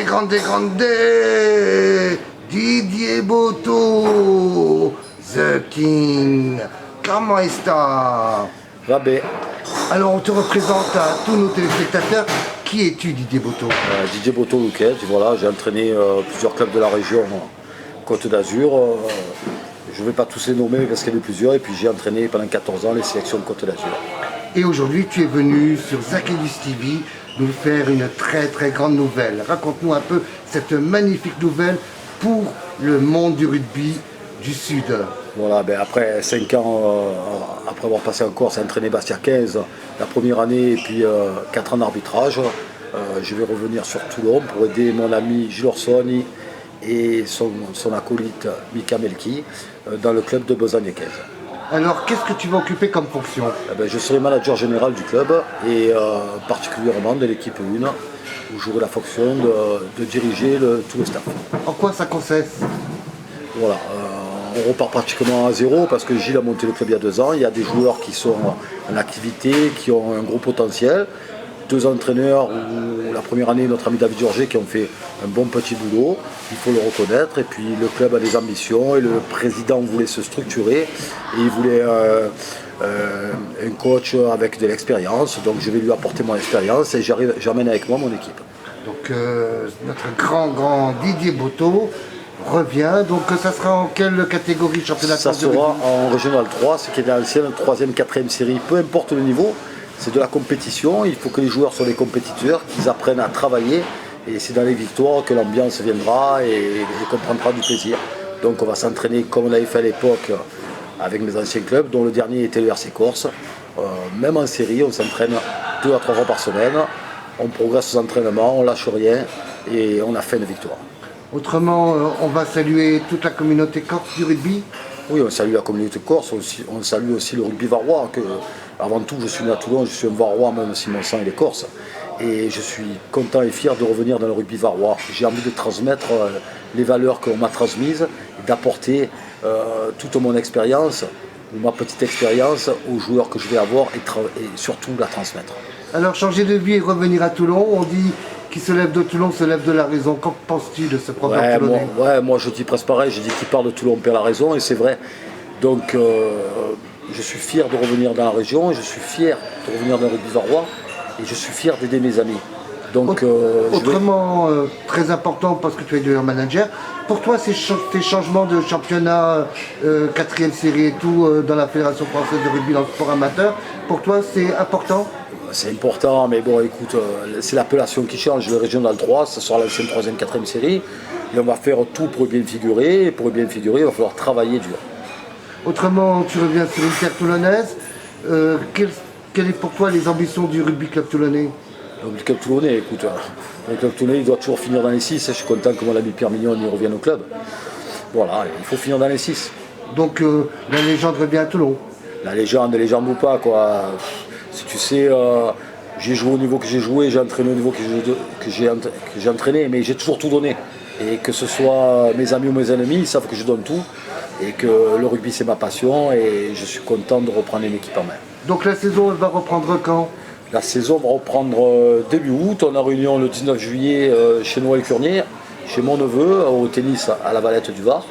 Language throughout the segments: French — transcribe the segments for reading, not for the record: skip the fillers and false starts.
grande, Didier Boto, The King. Comment est-ce? Va bien. Alors on te représente à tous nos téléspectateurs. Qui es-tu, Didier Boto? Didier Boto Louquet, voilà, j'ai entraîné plusieurs clubs de la région Côte d'Azur. Je ne vais pas tous les nommer parce qu'il y en a plusieurs. Et puis j'ai entraîné pendant 14 ans les sélections de Côte d'Azur. Et aujourd'hui, tu es venu sur Zachélius TV nous faire une très grande nouvelle. Raconte-nous un peu cette magnifique nouvelle pour le monde du rugby du Sud. Voilà, après 5 ans, après avoir passé en Corse, entraîné Bastia 15, la première année, et puis 4 ans d'arbitrage, je vais revenir sur Toulon pour aider mon ami Gilles Orsoni et son acolyte Mika Melki dans le club de Besagne-15. Alors, qu'est-ce que tu vas occuper comme fonction? Je serai manager général du club et particulièrement de l'équipe 1, où j'aurai la fonction de diriger tout le staff. En quoi ça consiste? Voilà, on repart pratiquement à zéro parce que Gilles a monté le club il y a 2 ans. Il y a des joueurs qui sont en activité, qui ont un gros potentiel. 2 entraîneurs, où la première année, notre ami David Georget, qui ont fait un bon petit boulot, il faut le reconnaître. Et puis le club a des ambitions et le président voulait se structurer. Et il voulait un coach avec de l'expérience. Donc je vais lui apporter mon expérience et j'amène avec moi mon équipe. Donc notre grand Didier Boto revient. Donc ça sera en quelle catégorie, championnat de Ça France de rugby? sera en Régional 3, ce qui est l'ancienne 3e, 4e série, peu importe le niveau. C'est de la compétition, il faut que les joueurs soient des compétiteurs, qu'ils apprennent à travailler et c'est dans les victoires que l'ambiance viendra et qu'on prendra du plaisir. Donc on va s'entraîner comme on l'avait fait à l'époque avec mes anciens clubs, dont le dernier était le RC Corse. Même en série, on s'entraîne 2 à 3 fois par semaine, on progresse aux entraînements, on lâche rien et on a fait une victoire. Autrement, on va saluer toute la communauté corse du rugby. Oui, on salue la communauté corse, on salue aussi le rugby varois. Avant tout, je suis né à Toulon, je suis un varois, même si mon sang il est corse. Et je suis content et fier de revenir dans le rugby varois. J'ai envie de transmettre les valeurs qu'on m'a transmises et d'apporter toute mon expérience, ou ma petite expérience, aux joueurs que je vais avoir et surtout la transmettre. Alors, changer de vie et revenir à Toulon, on dit qui se lève de Toulon se lève de la raison. Qu'en penses-tu de ce proverbe toulonnais? Moi je dis presque pareil, je dis qui part de Toulon perd la raison et c'est vrai. Donc je suis fier de revenir dans la région, je suis fier de revenir dans le rugby varois et je suis fier d'aider mes amis. Donc, autrement, très important parce que tu es devenu manager, pour toi ces changements de championnat, 4e série et tout, dans la Fédération française de rugby dans le sport amateur, pour toi c'est important? C'est important, mais bon, écoute, c'est l'appellation qui change. Le Régional 3, ce sera l'ancienne 3e, 4e série. Et on va faire tout pour bien figurer. Et pour bien figurer, il va falloir travailler dur. Autrement, tu reviens sur une terre toulonnaise. Quelles est pour toi les ambitions du rugby club toulonnais? Le club toulonnais, écoute, le club toulonnais, il doit toujours finir dans les 6. Je suis content que mon ami Pierre Mignon y revienne au club. Voilà, il faut finir dans les 6. Donc la légende revient à Toulon? La légende ou pas, quoi. Si tu sais, j'ai joué au niveau que j'ai joué, j'ai entraîné au niveau que j'ai entraîné, mais j'ai toujours tout donné. Et que ce soit mes amis ou mes ennemis, ils savent que je donne tout. Et que le rugby c'est ma passion et je suis content de reprendre une équipe en main. Donc la saison elle va reprendre quand? La saison va reprendre début août. On a réunion le 19 juillet chez Noël Curnier, chez mon neveu, au tennis à la Valette du Var,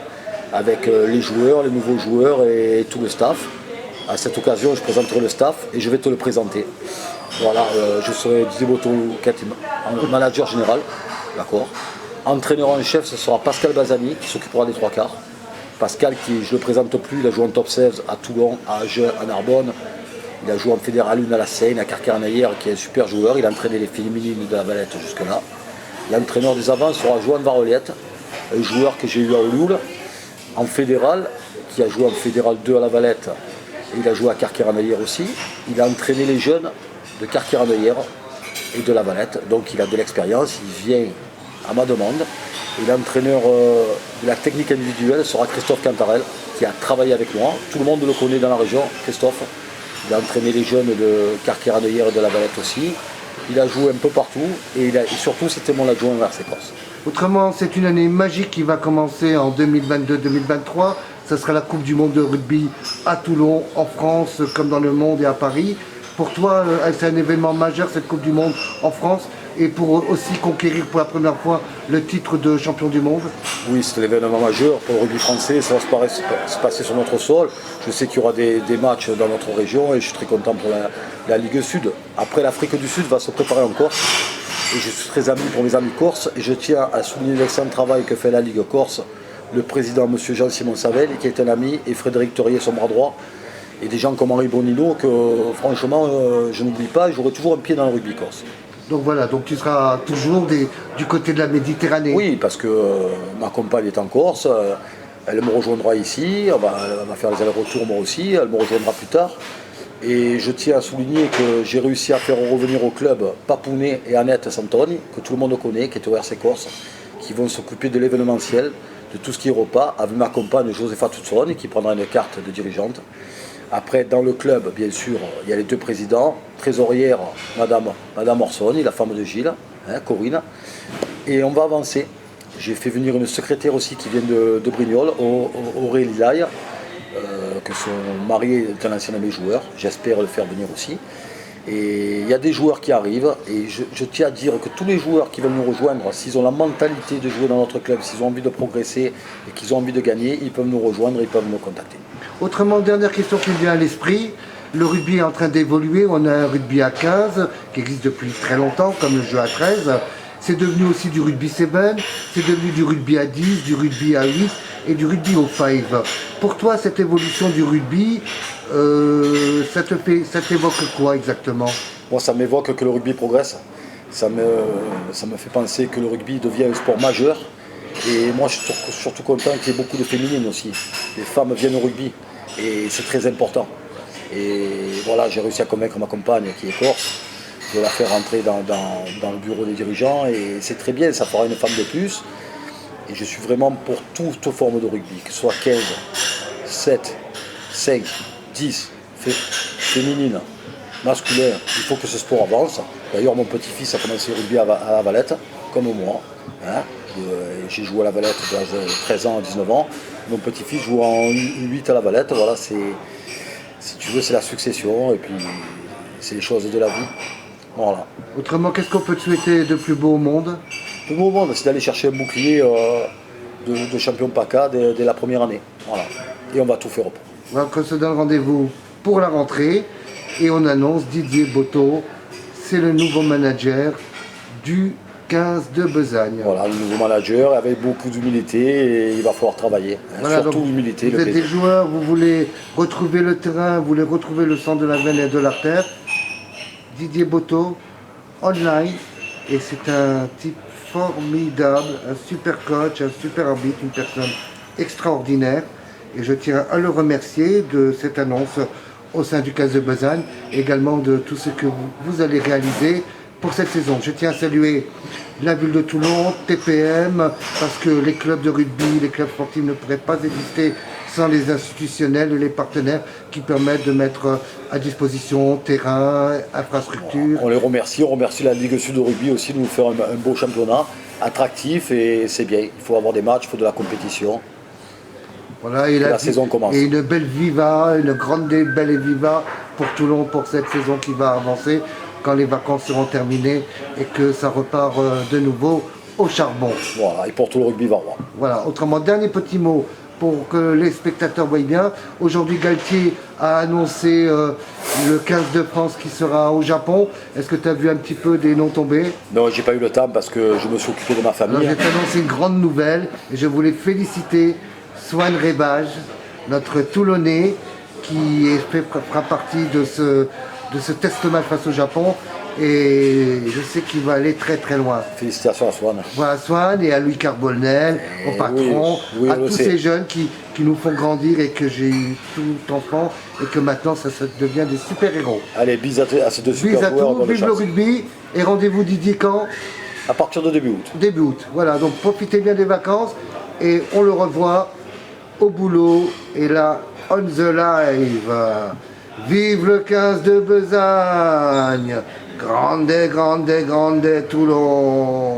avec les joueurs, les nouveaux joueurs et tout le staff. À cette occasion, je présenterai le staff et je vais te le présenter. Voilà, je serai Didier Boto, manager général, d'accord. Entraîneur en chef, ce sera Pascal Bazani qui s'occupera des 3 quarts. Pascal, qui je ne le présente plus, il a joué en top 16 à Toulon, à Agen, à Narbonne. Il a joué en fédéral 1 à la Seine, à Carquer-en-Ayer, qui est un super joueur. Il a entraîné les féminines de la Valette jusque-là. L'entraîneur des avants sera Joan Varoliette, un joueur que j'ai eu à Olioul, en fédéral, qui a joué en fédéral 2 à la Valette. Il a joué à Carquer-en-Ayer aussi. Il a entraîné les jeunes de Carquer-en-Ayer et de la Valette. Donc il a de l'expérience, il vient à ma demande. Et l'entraîneur de la technique individuelle sera Christophe Cantarel, qui a travaillé avec moi. Tout le monde le connaît dans la région, Christophe. Il a entraîné les jeunes de Carquer-en-Ayer et de la Valette aussi. Il a joué un peu partout et surtout c'était mon adjoint au RC Corse. Autrement, c'est une année magique qui va commencer en 2022-2023. Ce sera la Coupe du Monde de rugby à Toulon, en France, comme dans le monde et à Paris. Pour toi, c'est un événement majeur, cette Coupe du Monde en France. et pour aussi conquérir pour la première fois le titre de champion du monde? Oui, c'est l'événement majeur pour le rugby français, ça va se passer sur notre sol. Je sais qu'il y aura des matchs dans notre région et je suis très content pour la Ligue Sud. Après, l'Afrique du Sud va se préparer en Corse et je suis très ami pour mes amis corses et je tiens à souligner l'excellent travail que fait la Ligue Corse, le président M. Jean-Simon Savel, qui est un ami, et Frédéric Teurier, son bras droit, et des gens comme Henri Bonino que franchement je n'oublie pas, j'aurai toujours un pied dans le rugby corse. Donc voilà, donc tu seras toujours du côté de la Méditerranée. Oui, parce que ma compagne est en Corse, elle me rejoindra ici, elle va faire les allers-retours moi aussi, elle me rejoindra plus tard. Et je tiens à souligner que j'ai réussi à faire revenir au club Papounet et Annette Santoni, que tout le monde connaît, qui est au RC Corse, qui vont s'occuper de l'événementiel, de tout ce qui est repas, avec ma compagne Josepha Tuzzoni, qui prendra une carte de dirigeante. Après, dans le club, bien sûr, il y a les deux présidents, trésorière, Madame Orsoni, la femme de Gilles, Corinne, et on va avancer. J'ai fait venir une secrétaire aussi qui vient de Brignoles, Aurélie Laille, que son mari est un ancien de mes joueurs, j'espère le faire venir aussi. Et il y a des joueurs qui arrivent, et je tiens à dire que tous les joueurs qui veulent nous rejoindre, s'ils ont la mentalité de jouer dans notre club, s'ils ont envie de progresser et qu'ils ont envie de gagner, ils peuvent nous rejoindre, ils peuvent nous contacter. Autrement, dernière question qui me vient à l'esprit, le rugby est en train d'évoluer, on a un rugby à 15 qui existe depuis très longtemps, comme le jeu à 13. C'est devenu aussi du rugby 7, c'est devenu du rugby à 10, du rugby à 8 et du rugby au 5. Pour toi, cette évolution du rugby, ça t'évoque quoi exactement? Moi, ça m'évoque que le rugby progresse. Ça me fait penser que le rugby devient un sport majeur. Et moi, je suis surtout content qu'il y ait beaucoup de féminines aussi. Les femmes viennent au rugby et c'est très important. Et voilà, j'ai réussi à convaincre ma compagne qui est corse de la faire rentrer dans le bureau des dirigeants et c'est très bien, ça fera une femme de plus. Et je suis vraiment pour toute forme de rugby, que ce soit 15, 7, 5, 10, féminine, masculin. Il faut que ce sport avance. D'ailleurs, mon petit-fils a commencé le rugby à la Valette, comme moi. J'ai joué à la Valette de l'âge de 13 ans à 19 ans. Mon petit-fils joue en 8 à la Valette. Voilà, si tu veux, c'est la succession et puis c'est les choses de la vie. Voilà. Autrement, qu'est-ce qu'on peut te souhaiter de plus beau au monde? Le plus beau au monde, c'est d'aller chercher un bouclier de champion PACA dès la première année. Voilà. Et on va tout faire pour. Donc on se donne rendez-vous pour la rentrée et on annonce Didier Botteau, c'est le nouveau manager du 15 de Besagne. Voilà, le nouveau manager avec beaucoup d'humilité et il va falloir travailler. Voilà, surtout l'humilité. Vous êtes des joueurs, vous voulez retrouver le terrain, vous voulez retrouver le sang de la veine et de l'artère. Didier Botteau, online, et c'est un type formidable, un super coach, un super arbitre, une personne extraordinaire. Et je tiens à le remercier de cette annonce au sein du 15 de Besagne, également de tout ce que vous allez réaliser pour cette saison. Je tiens à saluer la ville de Toulon, TPM, parce que les clubs de rugby, les clubs sportifs ne pourraient pas exister sans les institutionnels et les partenaires qui permettent de mettre à disposition terrain, infrastructure. On les remercie, on remercie la Ligue Sud de rugby aussi de nous faire un beau championnat attractif et c'est bien. Il faut avoir des matchs, il faut de la compétition. Voilà, et la saison commence. Et une belle viva, une grande belle et viva pour Toulon pour cette saison qui va avancer quand les vacances seront terminées et que ça repart de nouveau au charbon. Voilà, et pour tout le rugby varois. Voilà, autrement, dernier petit mot pour que les spectateurs voient bien. Aujourd'hui, Galtier a annoncé le 15 de France qui sera au Japon. Est-ce que tu as vu un petit peu des noms tomber? Non, j'ai pas eu le temps parce que je me suis occupé de ma famille. Alors, je vais t'annoncer une grande nouvelle et je voulais féliciter Swan Rebage, notre Toulonnais, qui fera partie de ce test match face au Japon. Et je sais qu'il va aller très très loin. Félicitations à Swan. Voilà, Swan et à Louis Carbonel, au patron, oui, à tous ces jeunes qui nous font grandir et que j'ai eu tout enfant et que maintenant ça devient des super-héros. Allez, bis à ces deux super joueurs. Vive le rugby et rendez-vous Didier quand? À partir de début août. Début août, voilà, donc profitez bien des vacances et on le revoit au boulot et là, on the live. Vive le 15 de Besagne! Grande, grande, grande Toulon!